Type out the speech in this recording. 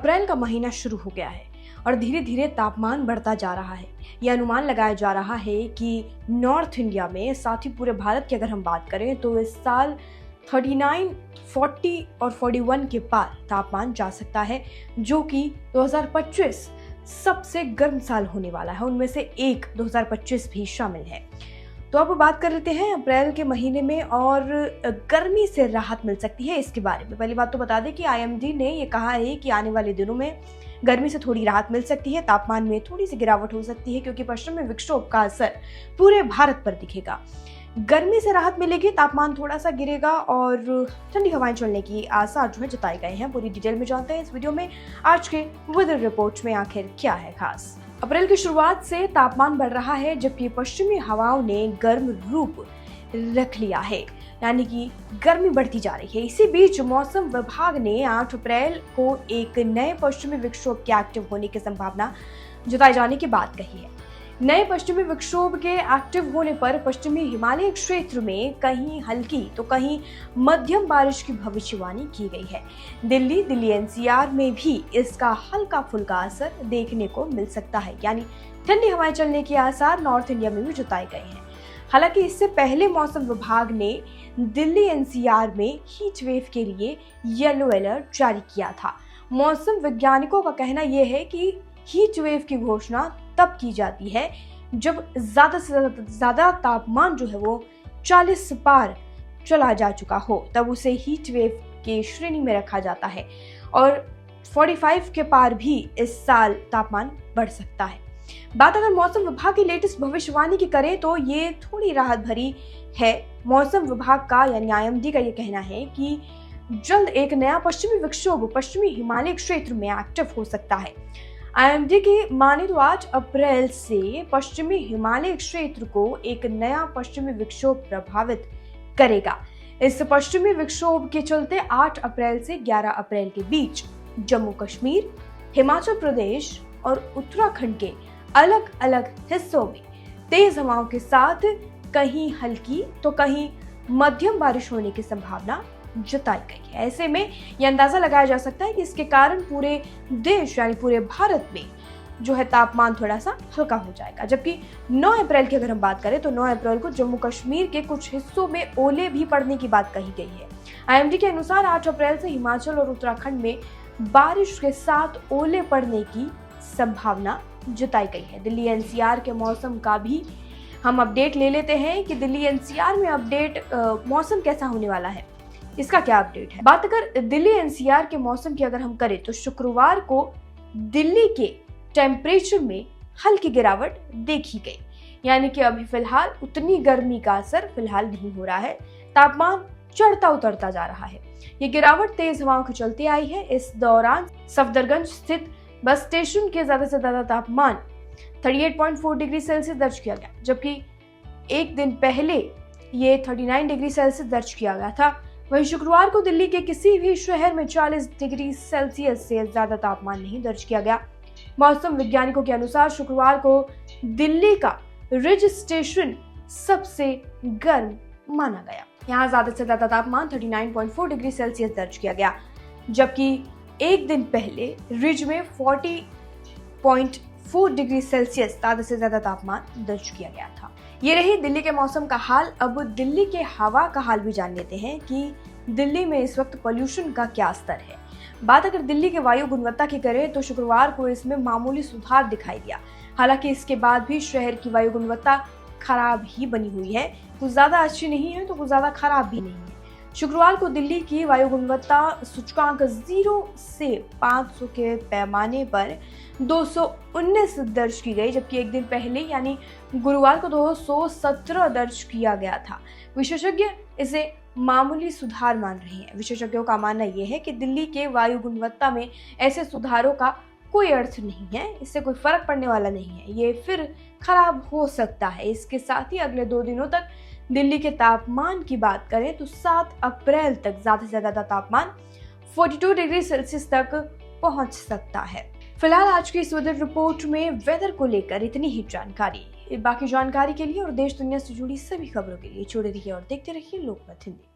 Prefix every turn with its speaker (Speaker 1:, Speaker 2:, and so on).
Speaker 1: अप्रैल का महीना शुरू हो गया है और धीरे धीरे तापमान बढ़ता जा रहा है। यह अनुमान लगाया जा रहा है कि नॉर्थ इंडिया में, साथ ही पूरे भारत की अगर हम बात करें तो इस साल 39, 40 और 41 के पार तापमान जा सकता है, जो कि 2025 सबसे गर्म साल होने वाला है। उनमें से एक 2025 भी शामिल है। तो अब बात कर लेते हैं अप्रैल के महीने में और गर्मी से राहत मिल सकती है इसके बारे में। पहली बात तो बता दें कि आईएमडी ने ये कहा है कि आने वाले दिनों में गर्मी से थोड़ी राहत मिल सकती है, तापमान में थोड़ी सी गिरावट हो सकती है, क्योंकि पश्चिमी विक्षोभ का असर पूरे भारत पर दिखेगा। गर्मी से राहत मिलेगी, तापमान थोड़ा सा गिरेगा और ठंडी हवाएं चलने की आसार जो है जताए गए हैं। पूरी डिटेल में जानते हैं इस वीडियो में आज के वेदर रिपोर्ट में आखिर क्या है खास। अप्रैल की शुरुआत से तापमान बढ़ रहा है, जबकि पश्चिमी हवाओं ने गर्म रूप रख लिया है, यानी कि गर्मी बढ़ती जा रही है। इसी बीच मौसम विभाग ने 8 अप्रैल को एक नए पश्चिमी विक्षोभ के एक्टिव होने की संभावना जताए जाने की बात कही है। नए पश्चिमी विक्षोभ के एक्टिव होने पर पश्चिमी हिमालय क्षेत्र में कहीं हल्की तो कहीं मध्यम बारिश की भविष्यवाणी की गई है। दिल्ली एनसीआर में भी इसका हल्का फुल्का असर देखने को मिल सकता है, यानी ठंडी हवाएं चलने के आसार नॉर्थ इंडिया में भी जताए गए हैं। हालांकि इससे पहले मौसम विभाग ने दिल्ली एनसीआर में हीट वेव के लिए येलो अलर्ट जारी किया था। मौसम वैज्ञानिकों का कहना यह है कि हीट वेव की घोषणा तब की जाती है जब ज्यादा से ज्यादा तापमान जो है वो 40 पार चला जा चुका हो, तब उसे हीट वेव के श्रेणी में रखा जाता है और 45 के पार भी इस साल तापमान बढ़ सकता है। बात अगर मौसम विभाग की लेटेस्ट भविष्यवाणी की करें तो ये थोड़ी राहत भरी है। मौसम विभाग का यानी आईएमडी का ये कहना है कि जल्द एक नया पश्चिमी विक्षोभ पश्चिमी हिमालय क्षेत्र में एक्टिव हो सकता है। आईएमडी की माने तो 8 अप्रैल से पश्चिमी हिमालय क्षेत्र को एक नया पश्चिमी विक्षोभ प्रभावित करेगा। इस पश्चिमी विक्षोभ के चलते 8 अप्रैल से 11 अप्रैल के बीच जम्मू कश्मीर, हिमाचल प्रदेश और उत्तराखंड के अलग अलग हिस्सों में तेज हवाओं के साथ कहीं हल्की तो कहीं मध्यम बारिश होने की संभावना जताई गई है। ऐसे में यह अंदाजा लगाया जा सकता है कि इसके कारण पूरे देश यानी पूरे भारत में जो है तापमान थोड़ा सा हल्का हो जाएगा। जबकि 9 अप्रैल की अगर हम बात करें तो 9 अप्रैल को जम्मू कश्मीर के कुछ हिस्सों में ओले भी पड़ने की बात कही गई है। आईएमडी के अनुसार 8 अप्रैल से हिमाचल और उत्तराखंड में बारिश के साथ ओले पड़ने की संभावना जताई गई है। दिल्ली एनसीआर के मौसम का भी हम अपडेट ले लेते हैं कि दिल्ली एनसीआर में अपडेट मौसम कैसा होने वाला है, इसका क्या अपडेट है। बात अगर दिल्ली एनसीआर के मौसम की अगर हम करें तो शुक्रवार को दिल्ली के टेम्परेचर में हल्की गिरावट देखी गई, यानी कि अभी फिलहाल उतनी गर्मी का असर फिलहाल नहीं हो रहा है। तापमान चढ़ता उतरता जा रहा है। ये गिरावट तेज हवाओं के चलते आई है। इस दौरान सफदरगंज स्थित बस स्टेशन के ज्यादा से ज्यादा तापमान 38.4 डिग्री सेल्सियस दर्ज किया गया, जबकि एक दिन पहले ये 39 डिग्री सेल्सियस दर्ज किया गया था। वहीं शुक्रवार को दिल्ली के किसी भी शहर में 40 डिग्री सेल्सियस से ज्यादा तापमान नहीं दर्ज किया गया। मौसम वैज्ञानिकों के अनुसार शुक्रवार को दिल्ली का रिज स्टेशन सबसे गर्म माना गया। यहाँ ज्यादा से ज्यादा तापमान 39.4 डिग्री सेल्सियस दर्ज किया गया, जबकि एक दिन पहले रिज में 40.4 डिग्री सेल्सियस ज्यादा से ज्यादा तापमान दर्ज किया गया था। ये रही दिल्ली के मौसम का हाल। अब दिल्ली के हवा का हाल भी जान लेते हैं कि दिल्ली में इस वक्त पोल्यूशन का क्या स्तर है। बात अगर दिल्ली के वायु गुणवत्ता की करें तो शुक्रवार को इसमें मामूली सुधार दिखाई दिया। हालांकि इसके बाद भी शहर की वायु गुणवत्ता खराब ही बनी हुई है, कुछ ज्यादा अच्छी नहीं है तो कुछ ज्यादा खराब भी नहीं है। शुक्रवार को दिल्ली की वायु गुणवत्ता सूचकांक 0 से 500 के पैमाने पर 219 दर्ज की गई, जबकि एक दिन पहले यानी गुरुवार को 217 दर्ज किया गया था। विशेषज्ञ इसे मामूली सुधार मान रहे हैं। विशेषज्ञों का मानना यह है कि दिल्ली के वायु गुणवत्ता में ऐसे सुधारों का कोई अर्थ नहीं है, इससे कोई फर्क पड़ने वाला नहीं है, ये फिर खराब हो सकता है। इसके साथ ही अगले 2 दिनों तक दिल्ली के तापमान की बात करें तो 7 अप्रैल तक ज्यादा से ज्यादा तापमान 42 डिग्री सेल्सियस तक पहुंच सकता है। फिलहाल आज की इस वेदर रिपोर्ट में वेदर को लेकर इतनी ही जानकारी। बाकी जानकारी के लिए और देश दुनिया से जुड़ी सभी खबरों के लिए जुड़े रहिए और देखते रहिए लोकमत हिंदी।